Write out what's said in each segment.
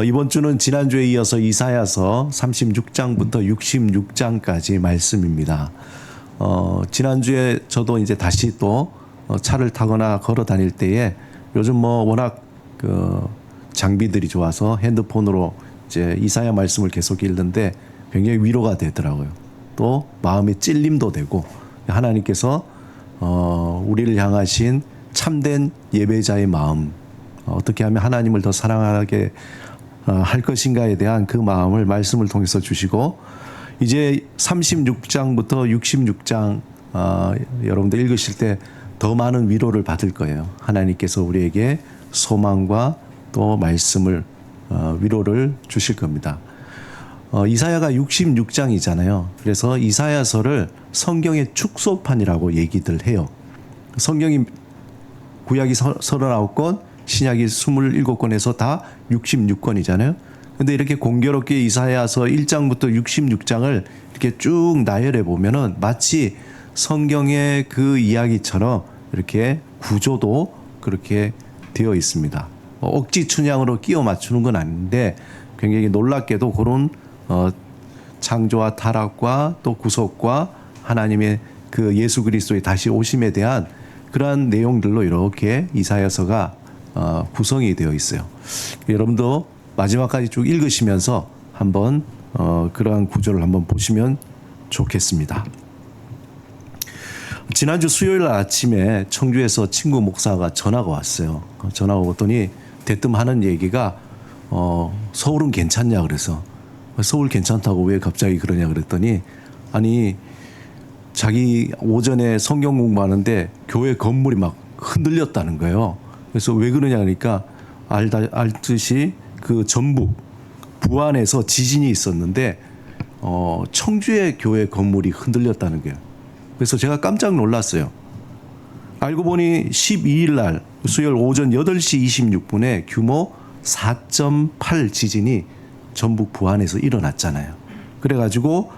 이번 주는 지난주에 이어서 이사야서 36장부터 66장까지 말씀입니다. 지난주에 저도 이제 다시 또 차를 타거나 걸어 다닐 때에 요즘 워낙 장비들이 좋아서 핸드폰으로 이제 이사야 말씀을 계속 읽는데 굉장히 위로가 되더라고요. 또 마음의 찔림도 되고 하나님께서 우리를 향하신 참된 예배자의 마음, 어떻게 하면 하나님을 더 사랑하게 할 것인가에 대한 그 마음을 말씀을 통해서 주시고, 이제 36장부터 66장 여러분들 읽으실 때 더 많은 위로를 받을 거예요. 하나님께서 우리에게 소망과 또 말씀을 위로를 주실 겁니다. 이사야가 66장이잖아요. 그래서 이사야서를 성경의 축소판이라고 얘기들 해요. 성경이 구약이 39권, 신약이 27권에서 다 66권이잖아요. 근데 이렇게 공교롭게 이사야서 1장부터 66장을 이렇게 쭉 나열해 보면은 마치 성경의 그 이야기처럼 이렇게 구조도 그렇게 되어 있습니다. 억지 춘향으로 끼워 맞추는 건 아닌데 굉장히 놀랍게도 그런 창조와 타락과 또 구속과 하나님의 그 예수 그리스도의 다시 오심에 대한 그러한 내용들로 이렇게 이사야서가 구성이 되어 있어요. 여러분도 마지막까지 쭉 읽으시면서 한번 그러한 구조를 한번 보시면 좋겠습니다. 지난주 수요일 아침에 청주에서 친구 목사가 전화가 왔어요. 전화가 왔더니 대뜸 하는 얘기가 서울은 괜찮냐 그래서 서울 괜찮다고 왜 갑자기 그러냐 그랬더니 아니 자기 오전에 성경 공부하는데 교회 건물이 막 흔들렸다는 거예요. 그래서 왜 그러냐 하니까 알듯이 그 전북 부안에서 지진이 있었는데 청주의 교회 건물이 흔들렸다는 거예요. 그래서 제가 깜짝 놀랐어요. 알고 보니 12일 날 수요일 오전 8시 26분에 규모 4.8 지진이 전북 부안에서 일어났잖아요. 그래가지고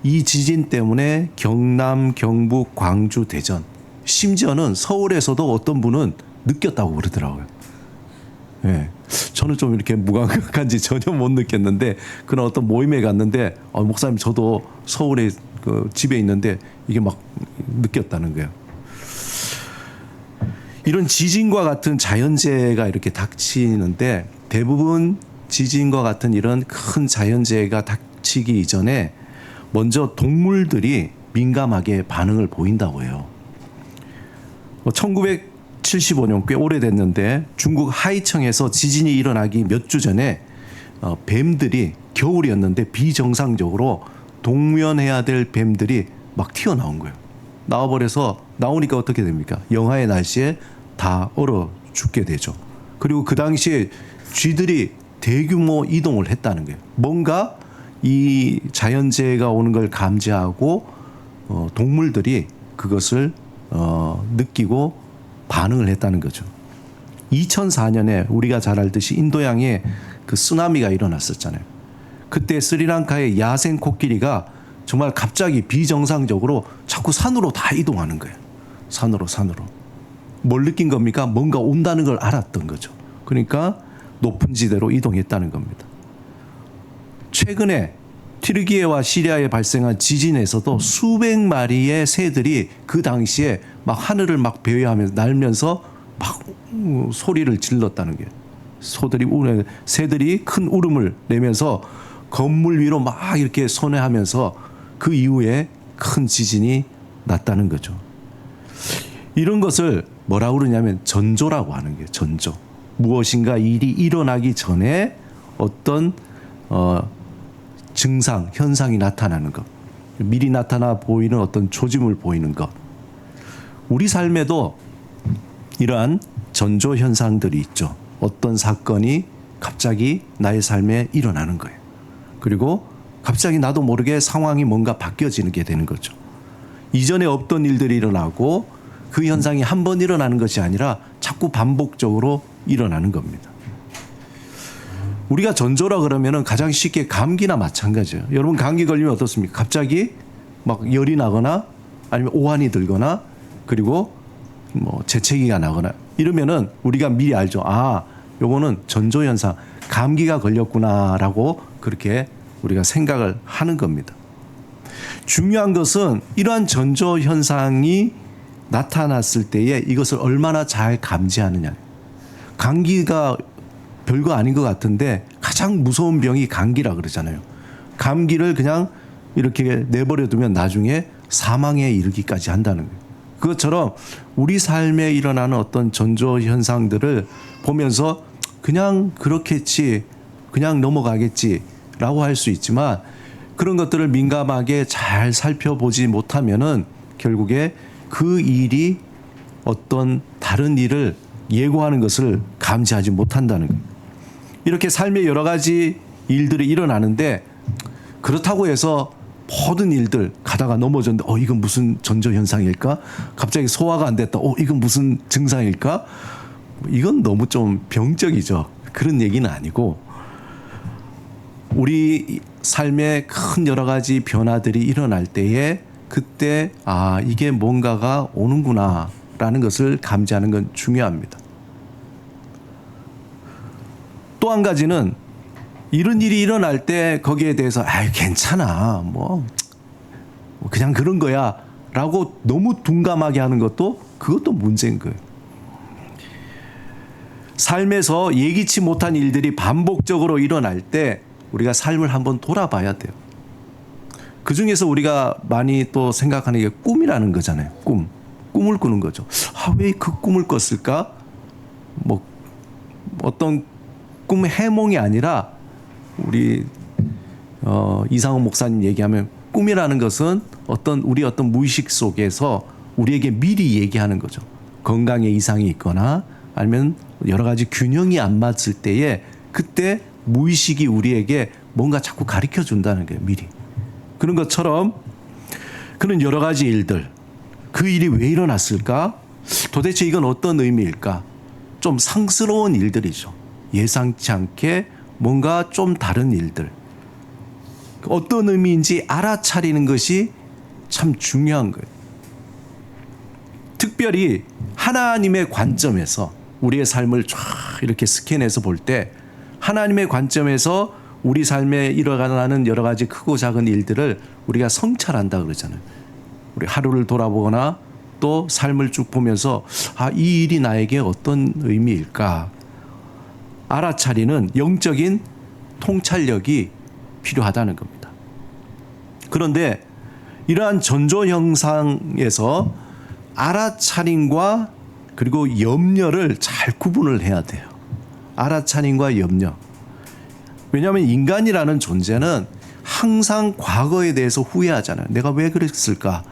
이 지진 때문에 경남, 경북, 광주, 대전, 심지어는 서울에서도 어떤 분은 느꼈다고 그러더라고요. 네. 저는 좀 이렇게 무감각한지 전혀 못 느꼈는데 그런 어떤 모임에 갔는데 목사님 저도 서울에 그 집에 있는데 이게 막 느꼈다는 거예요. 이런 지진과 같은 자연재해가 이렇게 닥치는데 대부분 지진과 같은 이런 큰 자연재해가 닥치기 이전에 먼저 동물들이 민감하게 반응을 보인다고 해요. 1975년 꽤 오래됐는데 중국 하이청에서 지진이 일어나기 몇 주 전에 뱀들이 겨울이었는데 비정상적으로 동면해야 될 뱀들이 막 튀어나온 거예요. 나와버려서 나오니까 어떻게 됩니까? 영하의 날씨에 다 얼어 죽게 되죠. 그리고 그 당시에 쥐들이 대규모 이동을 했다는 거예요. 뭔가 이 자연재해가 오는 걸 감지하고 동물들이 그것을 느끼고 반응을 했다는 거죠. 2004년에 우리가 잘 알듯이 인도양에 그 쓰나미가 일어났었잖아요. 그때 스리랑카의 야생 코끼리가 정말 갑자기 비정상적으로 자꾸 산으로 다 이동하는 거예요. 산으로. 뭘 느낀 겁니까? 뭔가 온다는 걸 알았던 거죠. 그러니까 높은 지대로 이동했다는 겁니다. 최근에 튀르키예와 시리아에 발생한 지진에서도 수백 마리의 새들이 그 당시에 막 하늘을 막 배회하면서 날면서 막 소리를 질렀다는 게 새들이 큰 울음을 내면서 건물 위로 막 이렇게 선회하면서 그 이후에 큰 지진이 났다는 거죠. 이런 것을 뭐라고 그러냐면 전조라고 하는 게 전조. 무엇인가 일이 일어나기 전에 어떤 증상, 현상이 나타나는 것. 미리 나타나 보이는 어떤 조짐을 보이는 것. 우리 삶에도 이러한 전조 현상들이 있죠. 어떤 사건이 갑자기 나의 삶에 일어나는 거예요. 그리고 갑자기 나도 모르게 상황이 뭔가 바뀌어지는 게 되는 거죠. 이전에 없던 일들이 일어나고 그 현상이 한 번 일어나는 것이 아니라 자꾸 반복적으로 일어나는 겁니다. 우리가 전조라 그러면은 가장 쉽게 감기나 마찬가지예요. 여러분 감기 걸리면 어떻습니까? 갑자기 막 열이 나거나 아니면 오한이 들거나 그리고 뭐 재채기가 나거나 이러면은 우리가 미리 알죠. 아, 요거는 전조현상, 감기가 걸렸구나라고 그렇게 우리가 생각을 하는 겁니다. 중요한 것은 이러한 전조현상이 나타났을 때에 이것을 얼마나 잘 감지하느냐. 감기가 별거 아닌 것 같은데 가장 무서운 병이 감기라 그러잖아요. 감기를 그냥 이렇게 내버려 두면 나중에 사망에 이르기까지 한다는 거예요. 그것처럼 우리 삶에 일어나는 어떤 전조 현상들을 보면서 그냥 그렇겠지, 그냥 넘어가겠지라고 할 수 있지만 그런 것들을 민감하게 잘 살펴보지 못하면은 결국에 그 일이 어떤 다른 일을 예고하는 것을 감지하지 못한다는 거예요. 이렇게 삶의 여러 가지 일들이 일어나는데 그렇다고 해서 모든 일들 가다가 넘어졌는데 이건 무슨 전조 현상일까? 갑자기 소화가 안 됐다. 이건 무슨 증상일까? 이건 너무 좀 병적이죠. 그런 얘기는 아니고 우리 삶에 큰 여러 가지 변화들이 일어날 때에 그때 이게 뭔가가 오는구나 라는 것을 감지하는 건 중요합니다. 또 한 가지는 이런 일이 일어날 때 거기에 대해서 괜찮아 뭐 그냥 그런 거야 라고 너무 둔감하게 하는 것도 그것도 문제인 거예요. 삶에서 예기치 못한 일들이 반복적으로 일어날 때 우리가 삶을 한번 돌아봐야 돼요. 그 중에서 우리가 많이 또 생각하는 게 꿈이라는 거잖아요. 꿈을 꾸는 거죠. 왜 그 꿈을 꿨을까? 뭐 어떤 꿈 해몽이 아니라 우리 이상호 목사님 얘기하면 꿈이라는 것은 우리 어떤 무의식 속에서 우리에게 미리 얘기하는 거죠. 건강에 이상이 있거나 아니면 여러 가지 균형이 안 맞을 때에 그때 무의식이 우리에게 뭔가 자꾸 가르쳐 준다는 거예요. 미리. 그런 것처럼 그런 여러 가지 일들, 그 일이 왜 일어났을까? 도대체 이건 어떤 의미일까? 좀 상스러운 일들이죠. 예상치 않게 뭔가 좀 다른 일들. 어떤 의미인지 알아차리는 것이 참 중요한 거예요. 특별히 하나님의 관점에서 우리의 삶을 쫙 이렇게 스캔해서 볼 때 하나님의 관점에서 우리 삶에 일어나는 여러 가지 크고 작은 일들을 우리가 성찰한다 그러잖아요. 우리 하루를 돌아보거나 또 삶을 쭉 보면서 이 일이 나에게 어떤 의미일까? 알아차리는 영적인 통찰력이 필요하다는 겁니다. 그런데 이러한 전조 형상에서 알아차림과 그리고 염려를 잘 구분을 해야 돼요. 알아차림과 염려. 왜냐하면 인간이라는 존재는 항상 과거에 대해서 후회하잖아요. 내가 왜 그랬을까?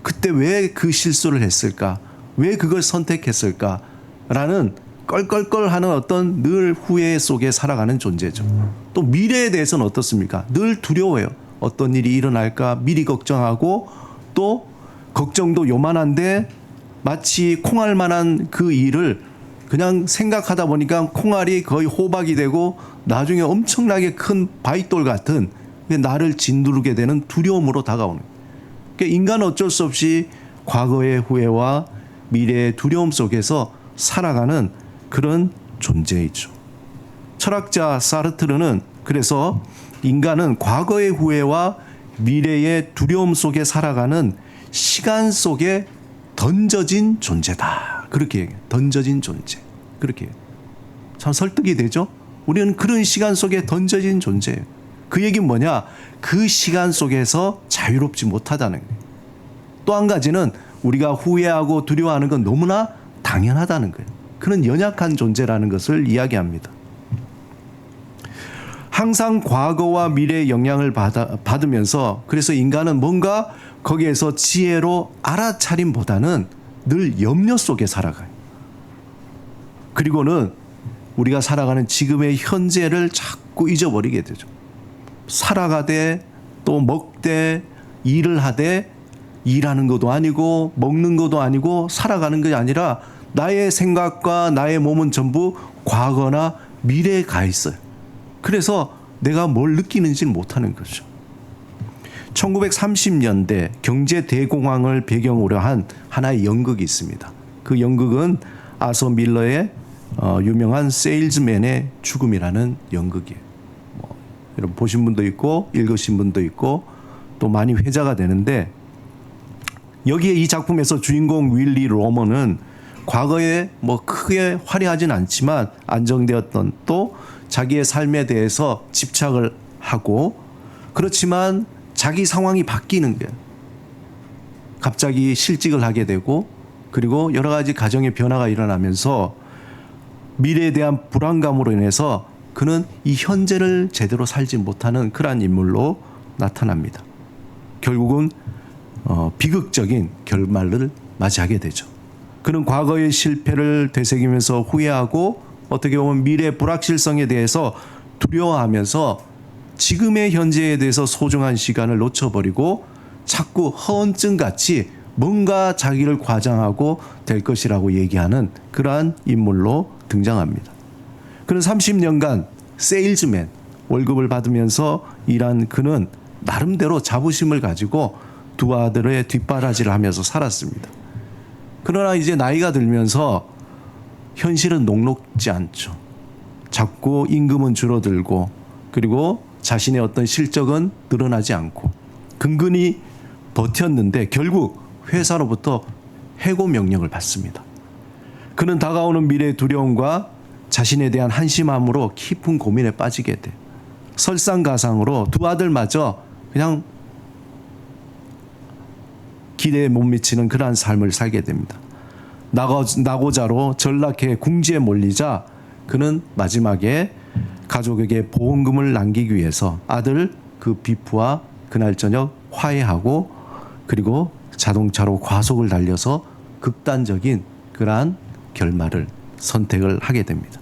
그때 왜 그 실수를 했을까? 왜 그걸 선택했을까? 라는 껄껄껄하는 어떤 늘 후회 속에 살아가는 존재죠. 또 미래에 대해서는 어떻습니까? 늘 두려워요. 어떤 일이 일어날까 미리 걱정하고 또 걱정도 요만한데 마치 콩알만한 그 일을 그냥 생각하다 보니까 콩알이 거의 호박이 되고 나중에 엄청나게 큰 바위돌 같은 나를 짓누르게 되는 두려움으로 다가오는 거예요. 그러니까 인간은 어쩔 수 없이 과거의 후회와 미래의 두려움 속에서 살아가는 그런 존재이죠. 철학자 사르트르는 그래서 인간은 과거의 후회와 미래의 두려움 속에 살아가는 시간 속에 던져진 존재다. 그렇게 얘기해요. 던져진 존재. 그렇게 해요. 참 설득이 되죠? 우리는 그런 시간 속에 던져진 존재예요. 그 얘기는 뭐냐? 그 시간 속에서 자유롭지 못하다는 거예요. 또 한 가지는 우리가 후회하고 두려워하는 건 너무나 당연하다는 거예요. 그런 연약한 존재라는 것을 이야기합니다. 항상 과거와 미래의 영향을 받으면서 그래서 인간은 뭔가 거기에서 지혜로 알아차림보다는 늘 염려 속에 살아가요. 그리고는 우리가 살아가는 지금의 현재를 자꾸 잊어버리게 되죠. 살아가되 또 먹되 일을 하되 일하는 것도 아니고 먹는 것도 아니고 살아가는 것이 아니라 나의 생각과 나의 몸은 전부 과거나 미래에 가 있어요. 그래서 내가 뭘 느끼는지는 못하는 거죠. 1930년대 경제 대공황을 배경으로 한 하나의 연극이 있습니다. 그 연극은 아서 밀러의 유명한 세일즈맨의 죽음이라는 연극이에요. 여러분 보신 분도 있고 읽으신 분도 있고 또 많이 회자가 되는데, 여기에 이 작품에서 주인공 윌리 로먼은 과거에 크게 화려하진 않지만 안정되었던, 또 자기의 삶에 대해서 집착을 하고, 그렇지만 자기 상황이 바뀌는 거예요. 갑자기 실직을 하게 되고, 그리고 여러 가지 가정의 변화가 일어나면서 미래에 대한 불안감으로 인해서 그는 이 현재를 제대로 살지 못하는 그러한 인물로 나타납니다. 결국은 비극적인 결말을 맞이하게 되죠. 그는 과거의 실패를 되새기면서 후회하고, 어떻게 보면 미래의 불확실성에 대해서 두려워하면서 지금의 현재에 대해서 소중한 시간을 놓쳐버리고 자꾸 허언증같이 뭔가 자기를 과장하고 될 것이라고 얘기하는 그러한 인물로 등장합니다. 그는 30년간 세일즈맨 월급을 받으면서 일한 그는 나름대로 자부심을 가지고 두 아들의 뒷바라지를 하면서 살았습니다. 그러나 이제 나이가 들면서 현실은 녹록지 않죠. 자꾸 임금은 줄어들고, 그리고 자신의 어떤 실적은 늘어나지 않고, 근근히 버텼는데 결국 회사로부터 해고 명령을 받습니다. 그는 다가오는 미래의 두려움과 자신에 대한 한심함으로 깊은 고민에 빠지게 돼. 설상가상으로 두 아들마저 그냥 기대에 못 미치는 그러한 삶을 살게 됩니다. 낙오자로 전락해 궁지에 몰리자 그는 마지막에 가족에게 보험금을 남기기 위해서 아들 그 비프와 그날 저녁 화해하고, 그리고 자동차로 과속을 달려서 극단적인 그러한 결말을 선택을 하게 됩니다.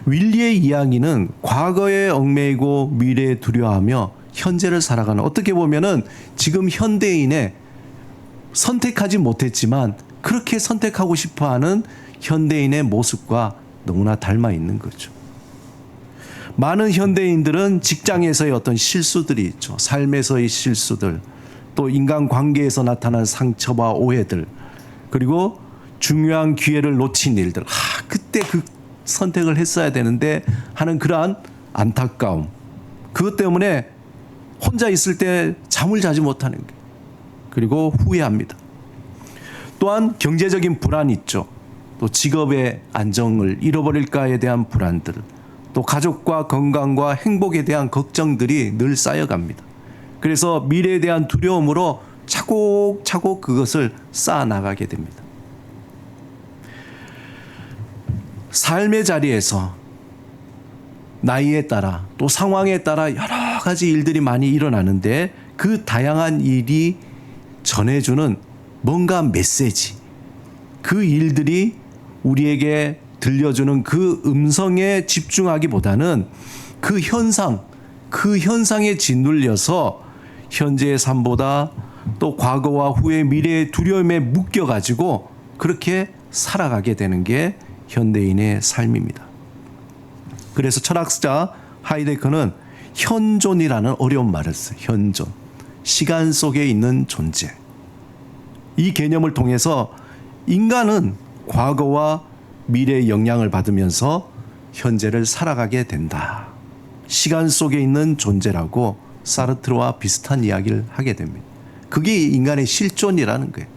윌리의 이야기는 과거에 얽매이고 미래에 두려워하며 현재를 살아가는, 어떻게 보면은 지금 현대인의 선택하지 못했지만 그렇게 선택하고 싶어하는 현대인의 모습과 너무나 닮아 있는 거죠. 많은 현대인들은 직장에서의 어떤 실수들이 있죠. 삶에서의 실수들, 또 인간관계에서 나타난 상처와 오해들, 그리고 중요한 기회를 놓친 일들, 그때 그 선택을 했어야 되는데 하는 그러한 안타까움, 그것 때문에 혼자 있을 때 잠을 자지 못하는 게, 그리고 후회합니다. 또한 경제적인 불안이 있죠. 또 직업의 안정을 잃어버릴까에 대한 불안들, 또 가족과 건강과 행복에 대한 걱정들이 늘 쌓여갑니다. 그래서 미래에 대한 두려움으로 차곡차곡 그것을 쌓아나가게 됩니다. 삶의 자리에서 나이에 따라 또 상황에 따라 여러 가지 일들이 많이 일어나는데, 그 다양한 일이 전해주는 뭔가 메시지, 그 일들이 우리에게 들려주는 그 음성에 집중하기보다는 그 현상, 그 현상에 짓눌려서 현재의 삶보다 또 과거와 후의 미래의 두려움에 묶여가지고 그렇게 살아가게 되는 게 현대인의 삶입니다. 그래서 철학자 하이데거는 현존이라는 어려운 말을 써요. 현존. 시간 속에 있는 존재. 이 개념을 통해서 인간은 과거와 미래의 영향을 받으면서 현재를 살아가게 된다. 시간 속에 있는 존재라고 사르트르와 비슷한 이야기를 하게 됩니다. 그게 인간의 실존이라는 거예요.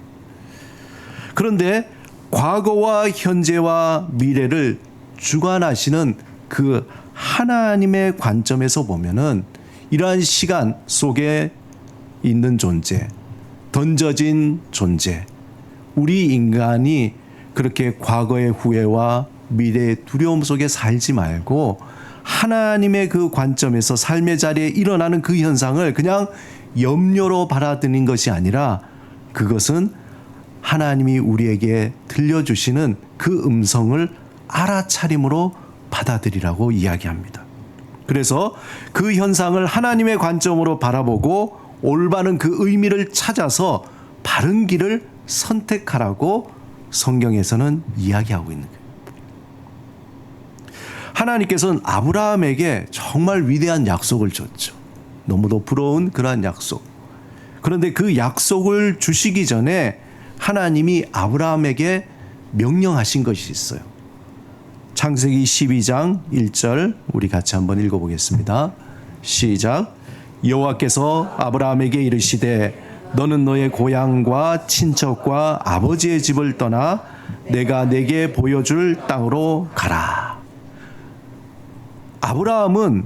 그런데 과거와 현재와 미래를 주관하시는 그 하나님의 관점에서 보면은 이러한 시간 속에 있는 존재, 던져진 존재, 우리 인간이 그렇게 과거의 후회와 미래의 두려움 속에 살지 말고 하나님의 그 관점에서 삶의 자리에 일어나는 그 현상을 그냥 염려로 받아들이는 것이 아니라, 그것은 하나님이 우리에게 들려주시는 그 음성을 알아차림으로 받아들이라고 이야기합니다. 그래서 그 현상을 하나님의 관점으로 바라보고 올바른 그 의미를 찾아서 바른 길을 선택하라고 성경에서는 이야기하고 있는 거예요. 하나님께서는 아브라함에게 정말 위대한 약속을 줬죠. 너무도 부러운 그러한 약속. 그런데 그 약속을 주시기 전에 하나님이 아브라함에게 명령하신 것이 있어요. 창세기 12장 1절 우리 같이 한번 읽어보겠습니다. 시작. 여호와께서 아브라함에게 이르시되 너는 너의 고향과 친척과 아버지의 집을 떠나 내가 내게 보여줄 땅으로 가라. 아브라함은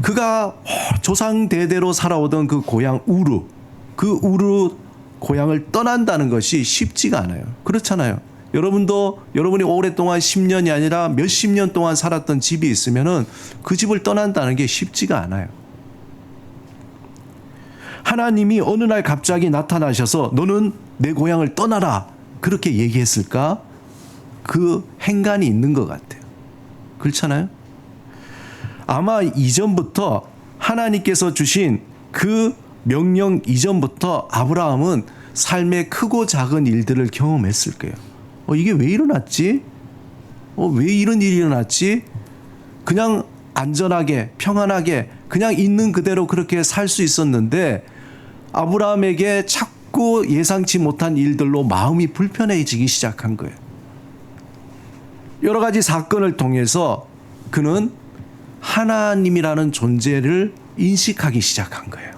그가 조상 대대로 살아오던 그 고향 우르, 그 우르 고향을 떠난다는 것이 쉽지가 않아요. 그렇잖아요. 여러분도 여러분이 오랫동안 10년이 아니라 몇십 년 동안 살았던 집이 있으면은 그 집을 떠난다는 게 쉽지가 않아요. 하나님이 어느 날 갑자기 나타나셔서 너는 내 고향을 떠나라 그렇게 얘기했을까? 그 행간이 있는 것 같아요. 그렇잖아요? 아마 이전부터 하나님께서 주신 그 명령 이전부터 아브라함은 삶의 크고 작은 일들을 경험했을 거예요. 이게 왜 일어났지? 왜 이런 일이 일어났지? 그냥 안전하게 평안하게 그냥 있는 그대로 그렇게 살 수 있었는데 아브라함에게 자꾸 예상치 못한 일들로 마음이 불편해지기 시작한 거예요. 여러 가지 사건을 통해서 그는 하나님이라는 존재를 인식하기 시작한 거예요.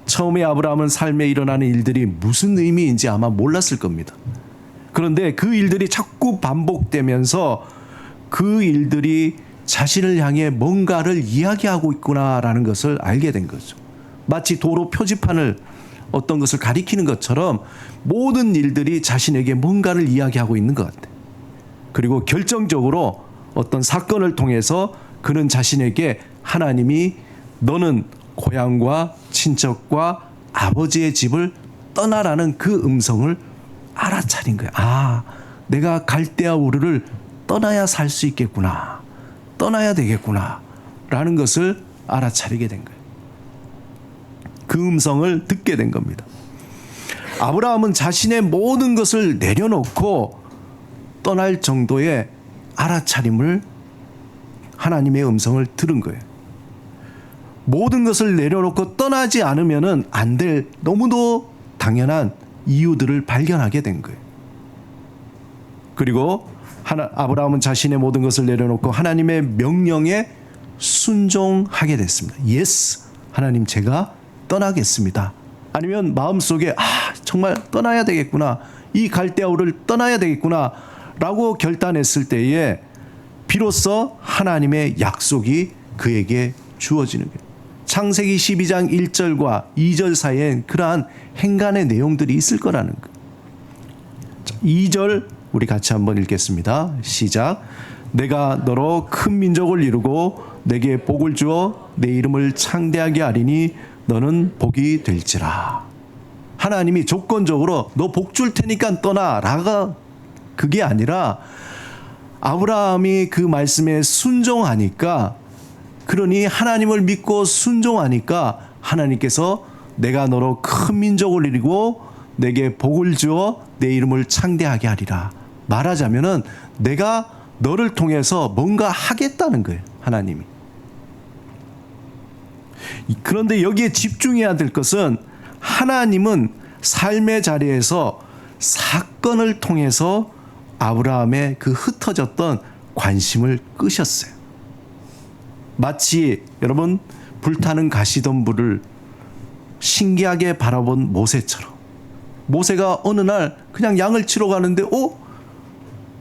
처음에 아브라함은 삶에 일어나는 일들이 무슨 의미인지 아마 몰랐을 겁니다. 그런데 그 일들이 자꾸 반복되면서 그 일들이 자신을 향해 뭔가를 이야기하고 있구나라는 것을 알게 된 거죠. 마치 도로 표지판을 어떤 것을 가리키는 것처럼 모든 일들이 자신에게 뭔가를 이야기하고 있는 것 같아요. 그리고 결정적으로 어떤 사건을 통해서 그는 자신에게 하나님이 너는 고향과 친척과 아버지의 집을 떠나라는 그 음성을 알아차린 거야. 아, 내가 갈대아 우르를 떠나야 살 수 있겠구나. 떠나야 되겠구나. 라는 것을 알아차리게 된 거예요. 그 음성을 듣게 된 겁니다. 아브라함은 자신의 모든 것을 내려놓고 떠날 정도의 알아차림을 하나님의 음성을 들은 거예요. 모든 것을 내려놓고 떠나지 않으면 안 될 너무도 당연한 이유들을 발견하게 된 거예요. 그리고 아브라함은 자신의 모든 것을 내려놓고 하나님의 명령에 순종하게 됐습니다. Yes, 하나님 제가 떠나겠습니다. 아니면 마음속에 정말 떠나야 되겠구나. 이 갈대아 우르를 떠나야 되겠구나 라고 결단했을 때에 비로소 하나님의 약속이 그에게 주어지는 거예요. 창세기 12장 1절과 2절 사이엔 그러한 행간의 내용들이 있을 거라는 거예요. 2절 우리 같이 한번 읽겠습니다. 시작. 내가 너로 큰 민족을 이루고 내게 복을 주어 내 이름을 창대하게 하리니 너는 복이 될지라. 하나님이 조건적으로 너 복 줄 테니까 떠나라가 그게 아니라 아브라함이 그 말씀에 순종하니까, 그러니 하나님을 믿고 순종하니까 하나님께서 내가 너로 큰 민족을 이루고 내게 복을 주어 내 이름을 창대하게 하리라. 말하자면은 내가 너를 통해서 뭔가 하겠다는 거예요, 하나님이. 그런데 여기에 집중해야 될 것은 하나님은 삶의 자리에서 사건을 통해서 아브라함의 그 흩어졌던 관심을 끄셨어요. 마치 여러분 불타는 가시덤불을 신기하게 바라본 모세처럼, 모세가 어느 날 그냥 양을 치러 가는데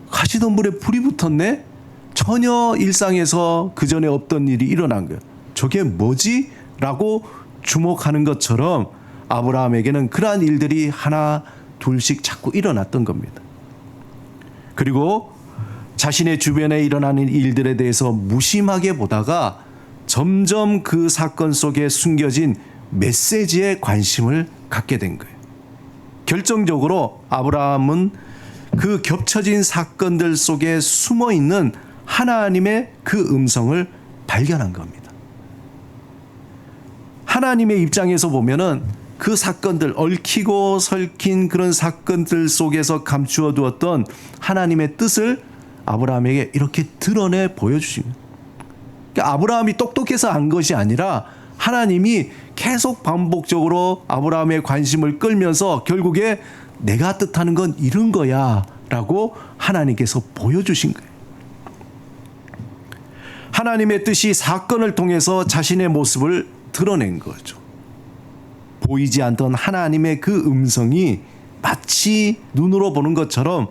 가시덤불에 불이 붙었네? 전혀 일상에서 그전에 없던 일이 일어난 거예요. 저게 뭐지? 라고 주목하는 것처럼 아브라함에게는 그러한 일들이 하나 둘씩 자꾸 일어났던 겁니다. 그리고 자신의 주변에 일어나는 일들에 대해서 무심하게 보다가 점점 그 사건 속에 숨겨진 메시지에 관심을 갖게 된 거예요. 결정적으로 아브라함은 그 겹쳐진 사건들 속에 숨어 있는 하나님의 그 음성을 발견한 겁니다. 하나님의 입장에서 보면은 그 사건들, 얽히고 설킨 그런 사건들 속에서 감추어 두었던 하나님의 뜻을 아브라함에게 이렇게 드러내 보여주신 거예요. 그러니까 아브라함이 똑똑해서 안 것이 아니라 하나님이 계속 반복적으로 아브라함의 관심을 끌면서 결국에 내가 뜻하는 건 이런 거야 라고 하나님께서 보여주신 거예요. 하나님의 뜻이 사건을 통해서 자신의 모습을 드러낸 거죠. 보이지 않던 하나님의 그 음성이 마치 눈으로 보는 것처럼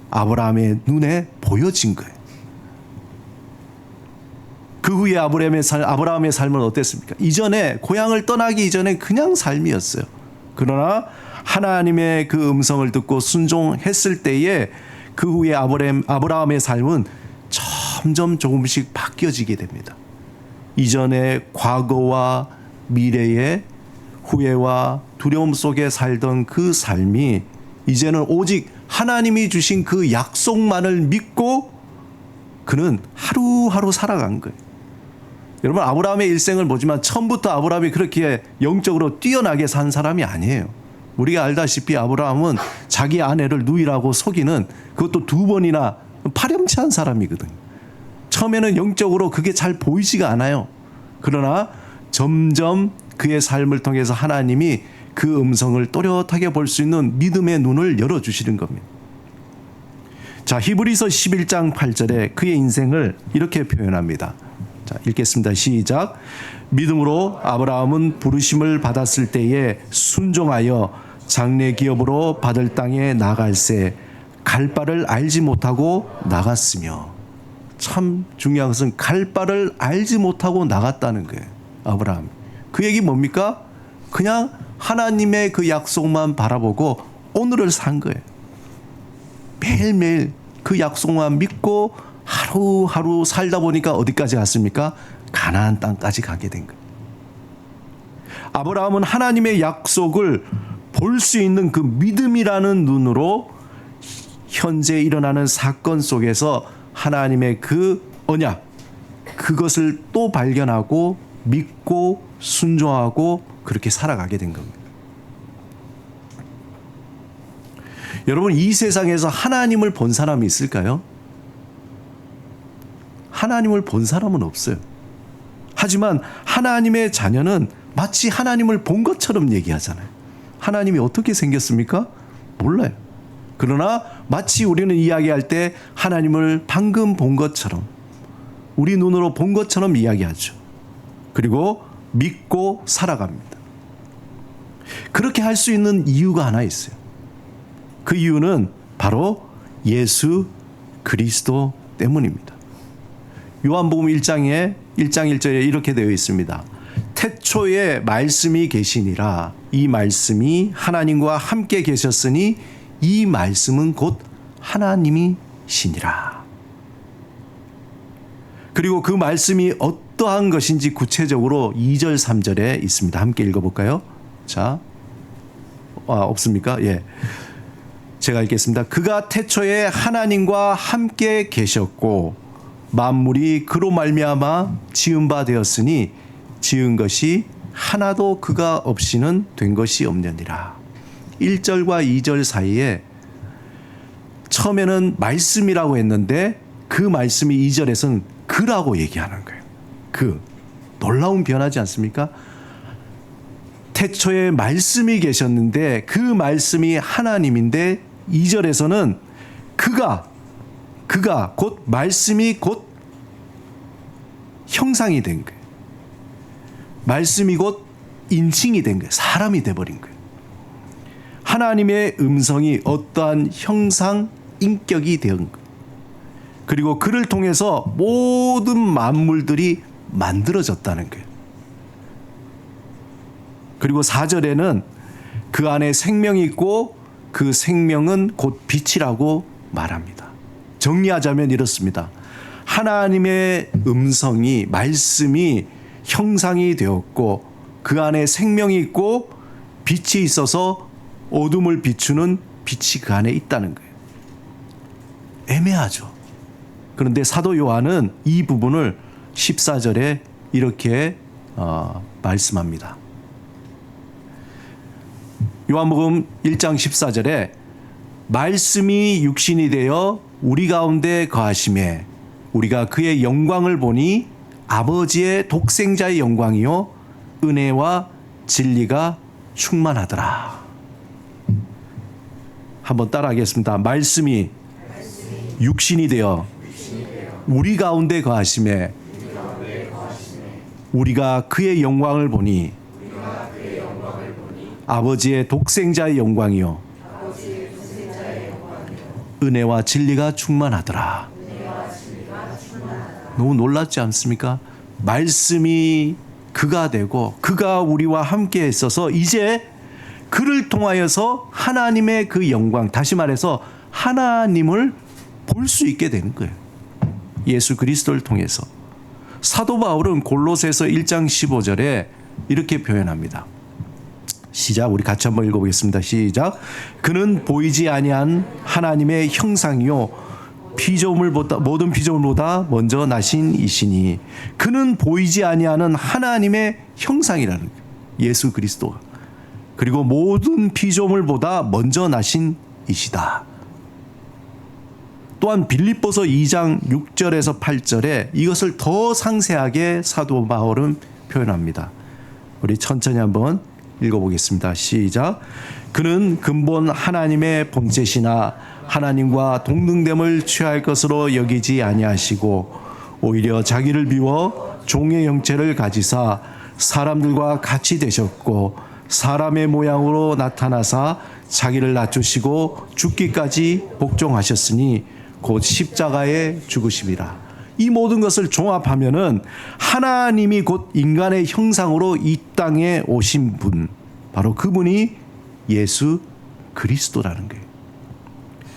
아브라함의 눈에 보여진 거예요. 그 후에 아브라함의 삶은 어땠습니까? 이전에 고향을 떠나기 이전에 그냥 삶이었어요. 그러나 하나님의 그 음성을 듣고 순종했을 때에 그 후에 아브라함의 삶은 점점 조금씩 바뀌어지게 됩니다. 이전에 과거와 미래의 후회와 두려움 속에 살던 그 삶이 이제는 오직 하나님이 주신 그 약속만을 믿고 그는 하루하루 살아간 거예요. 여러분, 아브라함의 일생을 보지만 처음부터 아브라함이 그렇게 영적으로 뛰어나게 산 사람이 아니에요. 우리가 알다시피 아브라함은 자기 아내를 누이라고 속이는, 그것도 2번이나 파렴치한 사람이거든요. 처음에는 영적으로 그게 잘 보이지가 않아요. 그러나 점점 그의 삶을 통해서 하나님이 그 음성을 또렷하게 볼 수 있는 믿음의 눈을 열어주시는 겁니다. 자, 히브리서 11장 8절에 그의 인생을 이렇게 표현합니다. 자, 읽겠습니다. 시작. 믿음으로 아브라함은 부르심을 받았을 때에 순종하여 장래 기업으로 받을 땅에 나갈새 갈 바를 알지 못하고 나갔으며. 참 중요한 것은 갈 바를 알지 못하고 나갔다는 거예요. 아브라함. 그 얘기 뭡니까? 그냥 하나님의 그 약속만 바라보고 오늘을 산 거예요. 매일매일 그 약속만 믿고 하루하루 살다 보니까 어디까지 갔습니까? 가나안 땅까지 가게 된 거예요. 아브라함은 하나님의 약속을 볼 수 있는 그 믿음이라는 눈으로 현재 일어나는 사건 속에서 하나님의 그 언약, 그것을 또 발견하고 믿고 순종하고 그렇게 살아가게 된 겁니다. 여러분, 이 세상에서 하나님을 본 사람이 있을까요? 하나님을 본 사람은 없어요. 하지만 하나님의 자녀는 마치 하나님을 본 것처럼 얘기하잖아요. 하나님이 어떻게 생겼습니까? 몰라요. 그러나 마치 우리는 이야기할 때 하나님을 방금 본 것처럼, 우리 눈으로 본 것처럼 이야기하죠. 그리고 믿고 살아갑니다. 그렇게 할 수 있는 이유가 하나 있어요. 그 이유는 바로 예수 그리스도 때문입니다. 요한복음 1장 1절에 이렇게 되어 있습니다. 태초에 말씀이 계시니라. 이 말씀이 하나님과 함께 계셨으니 이 말씀은 곧 하나님이시니라. 그리고 그 말씀이 어떠한 것인지 구체적으로 2절 3절에 있습니다. 함께 읽어볼까요? 자, 없습니까? 예, 제가 읽겠습니다. 그가 태초에 하나님과 함께 계셨고 만물이 그로 말미암아 지은 바 되었으니 지은 것이 하나도 그가 없이는 된 것이 없느니라. 1절과 2절 사이에 처음에는 말씀이라고 했는데 그 말씀이 2절에서는 그라고 얘기하는 거예요. 그 놀라운 변화지 않습니까? 태초에 말씀이 계셨는데 그 말씀이 하나님인데 2절에서는 그가 곧 말씀이 곧 형상이 된 거예요. 말씀이 곧 인칭이 된 거예요. 사람이 돼버린 거예요. 하나님의 음성이 어떠한 형상, 인격이 된 거예요. 그리고 그를 통해서 모든 만물들이 만들어졌다는 거예요. 그리고 4절에는 그 안에 생명이 있고 그 생명은 곧 빛이라고 말합니다. 정리하자면 이렇습니다. 하나님의 음성이, 말씀이 형상이 되었고 그 안에 생명이 있고 빛이 있어서 어둠을 비추는 빛이 그 안에 있다는 거예요. 애매하죠. 그런데 사도 요한은 이 부분을 14절에 이렇게 말씀합니다. 요한복음 1장 14절에 말씀이 육신이 되어 우리 가운데 거하심에 우리가 그의 영광을 보니 아버지의 독생자의 영광이요 은혜와 진리가 충만하더라. 한번 따라하겠습니다. 말씀이 육신이 되어 우리 가운데 거하심에 우리가 그의 영광을 보니 아버지의 독생자의 영광이요 은혜와 진리가 충만하더라. 너무 놀랍지 않습니까? 말씀이 그가 되고 그가 우리와 함께 있어서 이제 그를 통하여서 하나님의 그 영광, 다시 말해서 하나님을 볼 수 있게 되는 거예요. 예수 그리스도를 통해서. 사도 바울은 골로새서 1장 15절에 이렇게 표현합니다. 시작. 우리 같이 한번 읽어보겠습니다. 시작. 그는 보이지 아니한 하나님의 형상이요 피조물보다 모든 피조물보다 먼저 나신 이시니 그는 보이지 아니하는 하나님의 형상이라는 거예요. 예수 그리스도가. 그리고 모든 피조물보다 먼저 나신 이시다. 또한 빌립보서 2장 6절에서 8절에 이것을 더 상세하게 사도 바울은 표현합니다. 우리 천천히 한번 읽어보겠습니다. 시작. 그는 근본 하나님의 본체시나 하나님과 동등됨을 취할 것으로 여기지 아니하시고 오히려 자기를 비워 종의 형체를 가지사 사람들과 같이 되셨고 사람의 모양으로 나타나사 자기를 낮추시고 죽기까지 복종하셨으니 곧 십자가에 죽으심이라. 이 모든 것을 종합하면은 하나님이 곧 인간의 형상으로 이 땅에 오신 분, 바로 그분이 예수 그리스도라는 거예요.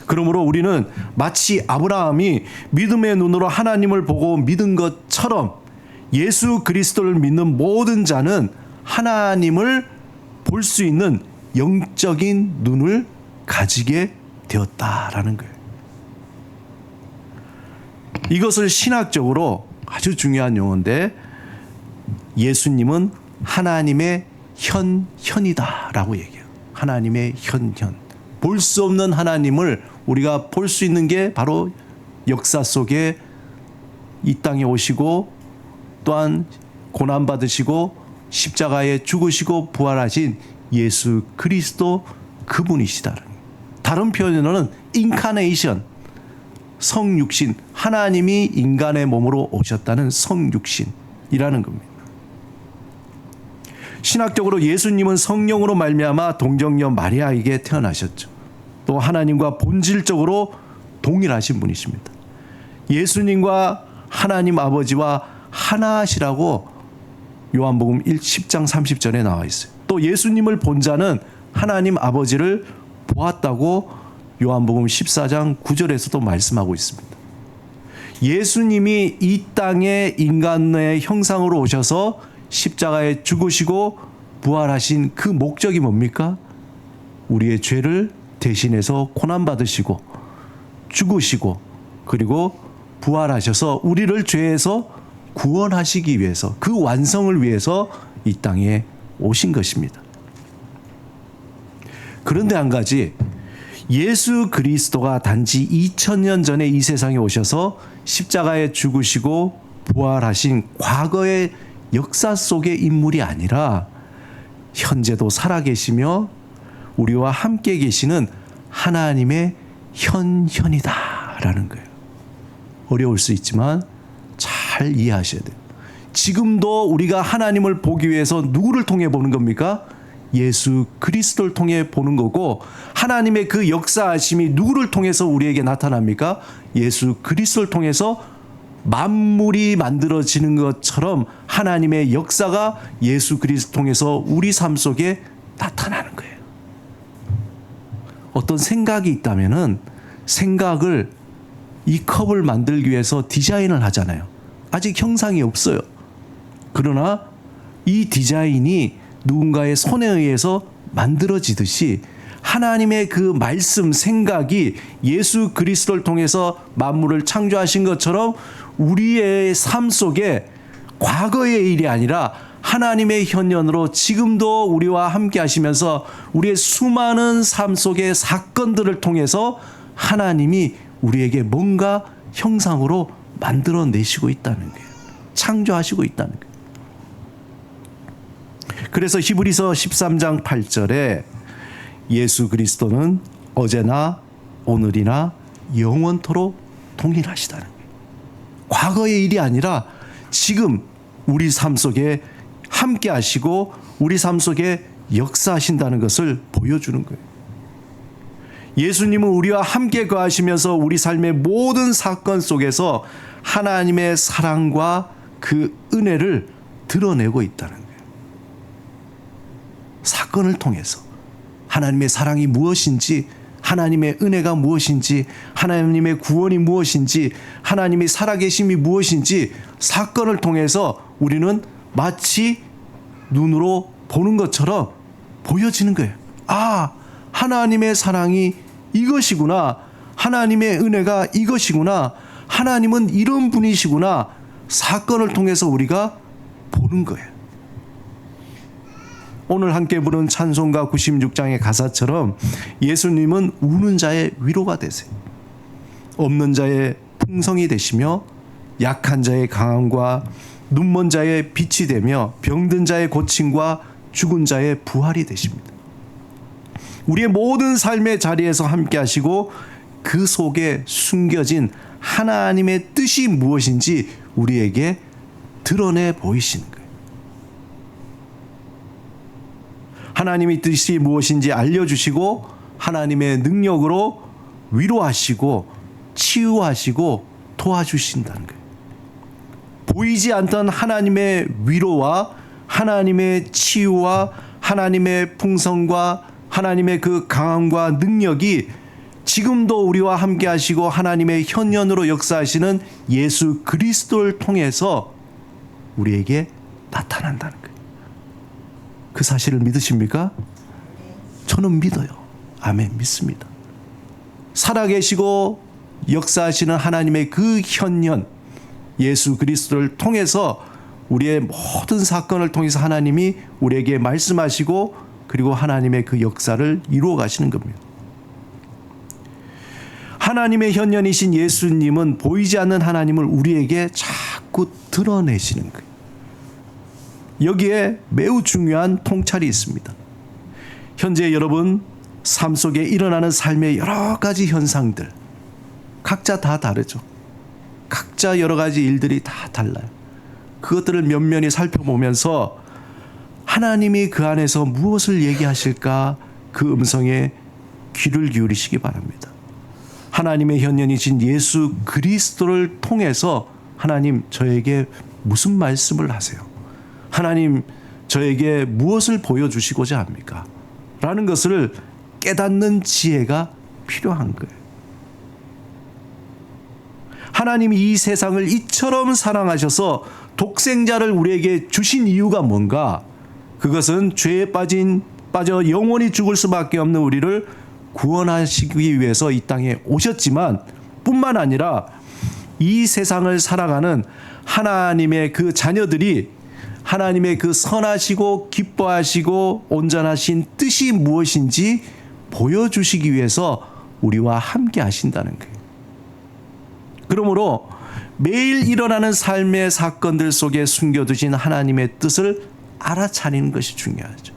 그러므로 우리는 마치 아브라함이 믿음의 눈으로 하나님을 보고 믿은 것처럼 예수 그리스도를 믿는 모든 자는 하나님을 볼 수 있는 영적인 눈을 가지게 되었다라는 거예요. 이것을 신학적으로 아주 중요한 용어인데 예수님은 하나님의 현현이다라고 얘기해요. 하나님의 현현. 볼 수 없는 하나님을 우리가 볼 수 있는 게 바로 역사 속에 이 땅에 오시고 또한 고난받으시고 십자가에 죽으시고 부활하신 예수 그리스도 그분이시다. 다른 표현으로는 인카네이션, 성육신, 하나님이 인간의 몸으로 오셨다는 성육신이라는 겁니다. 신학적으로 예수님은 성령으로 말미암아 동정녀 마리아에게 태어나셨죠. 또 하나님과 본질적으로 동일하신 분이십니다. 예수님과 하나님 아버지와 하나시라고 요한복음 10장 30절에 나와 있어요. 또 예수님을 본 자는 하나님 아버지를 보았다고 요한복음 14장 9절에서도 말씀하고 있습니다. 예수님이 이 땅에 인간의 형상으로 오셔서 십자가에 죽으시고 부활하신 그 목적이 뭡니까? 우리의 죄를 대신해서 고난받으시고 죽으시고 그리고 부활하셔서 우리를 죄에서 구원하시기 위해서, 그 완성을 위해서 이 땅에 오신 것입니다. 그런데 한 가지, 예수 그리스도가 단지 2000년 전에 이 세상에 오셔서 십자가에 죽으시고 부활하신 과거의 역사 속의 인물이 아니라 현재도 살아계시며 우리와 함께 계시는 하나님의 현현이다라는 거예요. 어려울 수 있지만 잘 이해하셔야 돼요. 지금도 우리가 하나님을 보기 위해서 누구를 통해 보는 겁니까? 예수 그리스도를 통해 보는 거고, 하나님의 그 역사하심이 누구를 통해서 우리에게 나타납니까? 예수 그리스도를 통해서 만물이 만들어지는 것처럼 하나님의 역사가 예수 그리스도 통해서 우리 삶 속에 나타나는 거예요. 어떤 생각이 있다면은 생각을, 이 컵을 만들기 위해서 디자인을 하잖아요. 아직 형상이 없어요. 그러나 이 디자인이 누군가의 손에 의해서 만들어지듯이 하나님의 그 말씀, 생각이 예수 그리스도를 통해서 만물을 창조하신 것처럼 우리의 삶 속에 과거의 일이 아니라 하나님의 현현으로 지금도 우리와 함께 하시면서 우리의 수많은 삶 속의 사건들을 통해서 하나님이 우리에게 뭔가 형상으로 만들어내시고 있다는 거예요. 창조하시고 있다는 거예요. 그래서 히브리서 13장 8절에 예수 그리스도는 어제나 오늘이나 영원토록 동일하시다는 거예요. 과거의 일이 아니라 지금 우리 삶 속에 함께 하시고 우리 삶 속에 역사하신다는 것을 보여주는 거예요. 예수님은 우리와 함께 거하시면서 우리 삶의 모든 사건 속에서 하나님의 사랑과 그 은혜를 드러내고 있다는 거예요. 사건을 통해서 하나님의 사랑이 무엇인지, 하나님의 은혜가 무엇인지, 하나님의 구원이 무엇인지, 하나님의 살아계심이 무엇인지 사건을 통해서 우리는 마치 눈으로 보는 것처럼 보여지는 거예요. 아, 하나님의 사랑이 이것이구나. 하나님의 은혜가 이것이구나. 하나님은 이런 분이시구나. 사건을 통해서 우리가 보는 거예요. 오늘 함께 부른 찬송가 96장의 가사처럼 예수님은 우는 자의 위로가 되세요. 없는 자의 풍성이 되시며 약한 자의 강함과 눈먼 자의 빛이 되며 병든 자의 고침과 죽은 자의 부활이 되십니다. 우리의 모든 삶의 자리에서 함께 하시고 그 속에 숨겨진 하나님의 뜻이 무엇인지 우리에게 드러내 보이시는 거예요. 하나님의 뜻이 무엇인지 알려주시고 하나님의 능력으로 위로하시고 치유하시고 도와주신다는 거예요. 보이지 않던 하나님의 위로와 하나님의 치유와 하나님의 풍성과 하나님의 그 강함과 능력이 지금도 우리와 함께 하시고 하나님의 현현으로 역사하시는 예수 그리스도를 통해서 우리에게 나타난다는 거예요. 그 사실을 믿으십니까? 저는 믿어요. 아멘, 믿습니다. 살아계시고 역사하시는 하나님의 그 현현 예수 그리스도를 통해서 우리의 모든 사건을 통해서 하나님이 우리에게 말씀하시고 그리고 하나님의 그 역사를 이루어 가시는 겁니다. 하나님의 현현이신 예수님은 보이지 않는 하나님을 우리에게 자꾸 드러내시는 거예요. 여기에 매우 중요한 통찰이 있습니다. 현재 여러분 삶 속에 일어나는 삶의 여러 가지 현상들 각자 다 다르죠. 각자 여러 가지 일들이 다 달라요. 그것들을 면면히 살펴보면서 하나님이 그 안에서 무엇을 얘기하실까 그 음성에 귀를 기울이시기 바랍니다. 하나님의 현현이신 예수 그리스도를 통해서 하나님 저에게 무슨 말씀을 하세요? 하나님 저에게 무엇을 보여주시고자 합니까? 라는 것을 깨닫는 지혜가 필요한 거예요. 하나님이 이 세상을 이처럼 사랑하셔서 독생자를 우리에게 주신 이유가 뭔가? 그것은 죄에 빠져 영원히 죽을 수밖에 없는 우리를 구원하시기 위해서 이 땅에 오셨지만 뿐만 아니라 이 세상을 살아가는 하나님의 그 자녀들이 하나님의 그 선하시고 기뻐하시고 온전하신 뜻이 무엇인지 보여주시기 위해서 우리와 함께 하신다는 거예요. 그러므로 매일 일어나는 삶의 사건들 속에 숨겨두신 하나님의 뜻을 알아차리는 것이 중요하죠.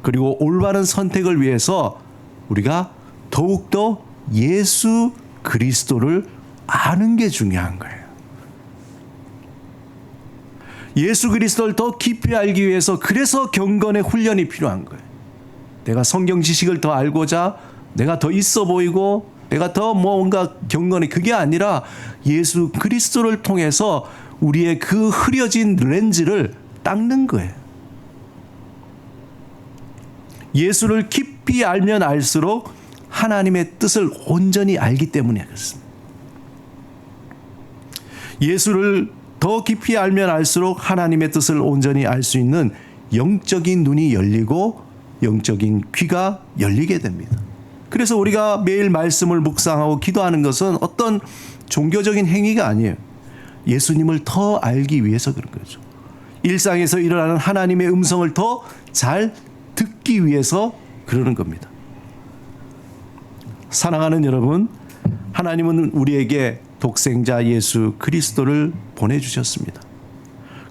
그리고 올바른 선택을 위해서 우리가 더욱더 예수 그리스도를 아는 게 중요한 거예요. 예수 그리스도를 더 깊이 알기 위해서 그래서 경건의 훈련이 필요한 거예요. 내가 성경 지식을 더 알고자 내가 더 있어 보이고 내가 더 뭔가 경건이 그게 아니라 예수 그리스도를 통해서 우리의 그 흐려진 렌즈를 닦는 거예요. 예수를 깊이 알면 알수록 하나님의 뜻을 온전히 알기 때문에 그렇습니다. 예수를 더 깊이 알면 알수록 하나님의 뜻을 온전히 알 수 있는 영적인 눈이 열리고 영적인 귀가 열리게 됩니다. 그래서 우리가 매일 말씀을 묵상하고 기도하는 것은 어떤 종교적인 행위가 아니에요. 예수님을 더 알기 위해서 그런 거죠. 일상에서 일어나는 하나님의 음성을 더 잘 듣기 위해서 그러는 겁니다. 사랑하는 여러분, 하나님은 우리에게 독생자 예수 그리스도를 보내주셨습니다.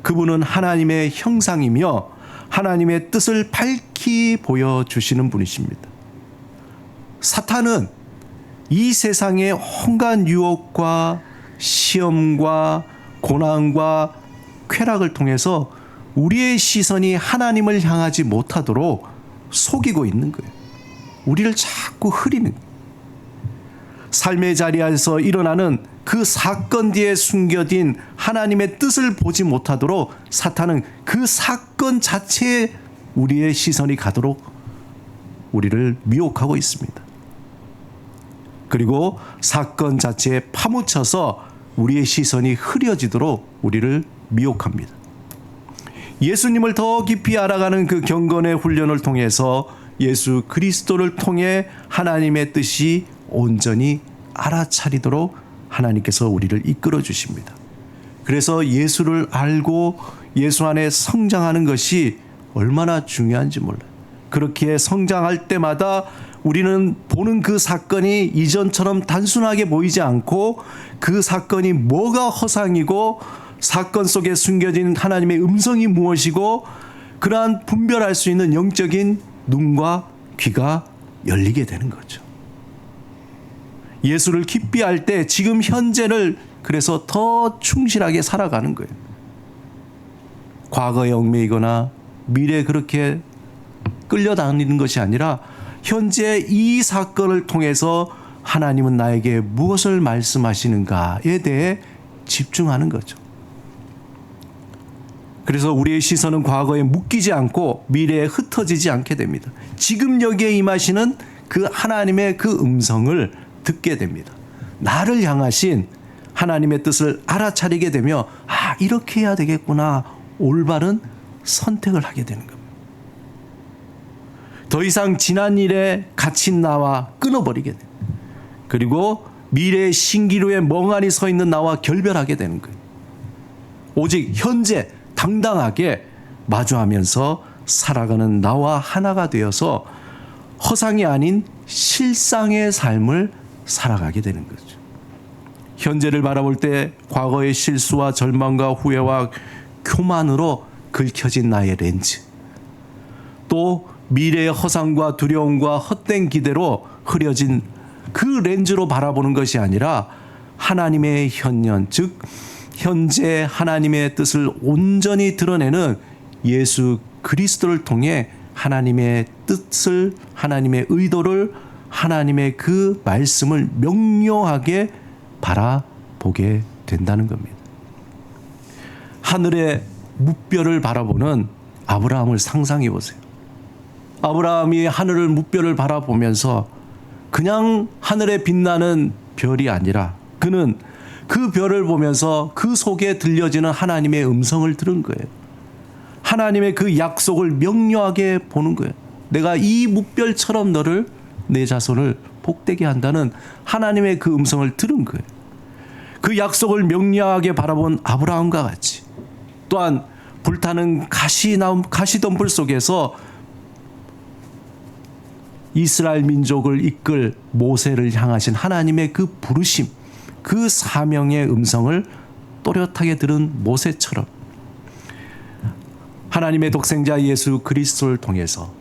그분은 하나님의 형상이며 하나님의 뜻을 밝히 보여주시는 분이십니다. 사탄은 이 세상의 온갖 유혹과 시험과 고난과 쾌락을 통해서 우리의 시선이 하나님을 향하지 못하도록 속이고 있는 거예요. 우리를 자꾸 흐리는 거예요. 삶의 자리에서 일어나는 그 사건 뒤에 숨겨진 하나님의 뜻을 보지 못하도록 사탄은 그 사건 자체에 우리의 시선이 가도록 우리를 미혹하고 있습니다. 그리고 사건 자체에 파묻혀서 우리의 시선이 흐려지도록 우리를 미혹합니다. 예수님을 더 깊이 알아가는 그 경건의 훈련을 통해서 예수 그리스도를 통해 하나님의 뜻이 온전히 알아차리도록 하나님께서 우리를 이끌어 주십니다. 그래서 예수를 알고 예수 안에 성장하는 것이 얼마나 중요한지 몰라요. 그렇게 성장할 때마다 우리는 보는 그 사건이 이전처럼 단순하게 보이지 않고 그 사건이 뭐가 허상이고 사건 속에 숨겨진 하나님의 음성이 무엇이고 그러한 분별할 수 있는 영적인 눈과 귀가 열리게 되는 거죠. 예수를 깊이 알 때 지금 현재를 그래서 더 충실하게 살아가는 거예요. 과거에 얽매이거나 미래에 그렇게 끌려다니는 것이 아니라 현재 이 사건을 통해서 하나님은 나에게 무엇을 말씀하시는가에 대해 집중하는 거죠. 그래서 우리의 시선은 과거에 묶이지 않고 미래에 흩어지지 않게 됩니다. 지금 여기에 임하시는 그 하나님의 그 음성을 듣게 됩니다. 나를 향하신 하나님의 뜻을 알아차리게 되며 이렇게 해야 되겠구나 올바른 선택을 하게 되는 겁니다. 더 이상 지난 일에 갇힌 나와 끊어버리게 됩니다. 그리고 미래의 신기루에 멍하니 서 있는 나와 결별하게 되는 거예요. 오직 현재 당당하게 마주하면서 살아가는 나와 하나가 되어서 허상이 아닌 실상의 삶을 살아가게 되는 거죠. 현재를 바라볼 때 과거의 실수와 절망과 후회와 교만으로 긁혀진 나의 렌즈, 또 미래의 허상과 두려움과 헛된 기대로 흐려진 그 렌즈로 바라보는 것이 아니라 하나님의 현년, 즉 현재 하나님의 뜻을 온전히 드러내는 예수 그리스도를 통해 하나님의 뜻을, 하나님의 의도를, 하나님의 그 말씀을 명료하게 바라보게 된다는 겁니다. 하늘의 무별을 바라보는 아브라함을 상상해 보세요. 아브라함이 하늘을 무별을 바라보면서 그냥 하늘에 빛나는 별이 아니라 그는 그 별을 보면서 그 속에 들려지는 하나님의 음성을 들은 거예요. 하나님의 그 약속을 명료하게 보는 거예요. 내가 이 무별처럼 너를 내 자손을 복되게 한다는 하나님의 그 음성을 들은 거예요. 그 약속을 명료하게 바라본 아브라함과 같이 또한 불타는 가시덤불 속에서 이스라엘 민족을 이끌 모세를 향하신 하나님의 그 부르심, 그 사명의 음성을 또렷하게 들은 모세처럼 하나님의 독생자 예수 그리스도를 통해서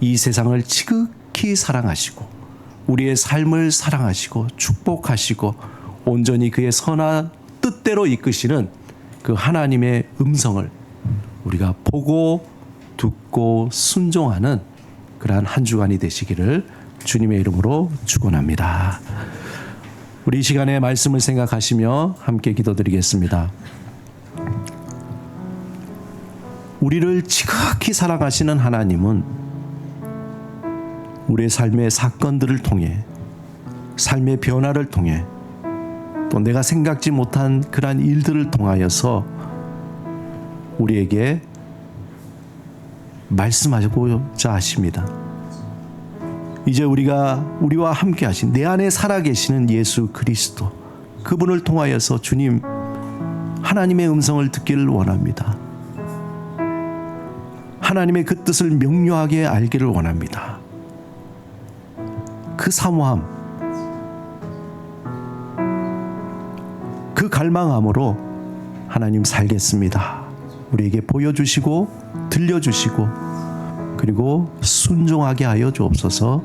이 세상을 지극히 사랑하시고 우리의 삶을 사랑하시고 축복하시고 온전히 그의 선한 뜻대로 이끄시는 그 하나님의 음성을 우리가 보고 듣고 순종하는 그러한 한 주간이 되시기를 주님의 이름으로 축원합니다. 우리 이 시간에 말씀을 생각하시며 함께 기도드리겠습니다. 우리를 지극히 사랑하시는 하나님은 우리의 삶의 사건들을 통해 삶의 변화를 통해 또 내가 생각지 못한 그러한 일들을 통하여서 우리에게 말씀하고자 하십니다. 이제 우리와 함께 하신 내 안에 살아계시는 예수 그리스도 그분을 통하여서 주님 하나님의 음성을 듣기를 원합니다. 하나님의 그 뜻을 명료하게 알기를 원합니다. 그 사모함, 그 갈망함으로 하나님 살겠습니다. 우리에게 보여주시고 들려주시고 그리고 순종하게 하여 주옵소서.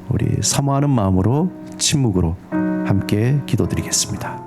우리 사모하는 마음으로 침묵으로 함께 기도드리겠습니다.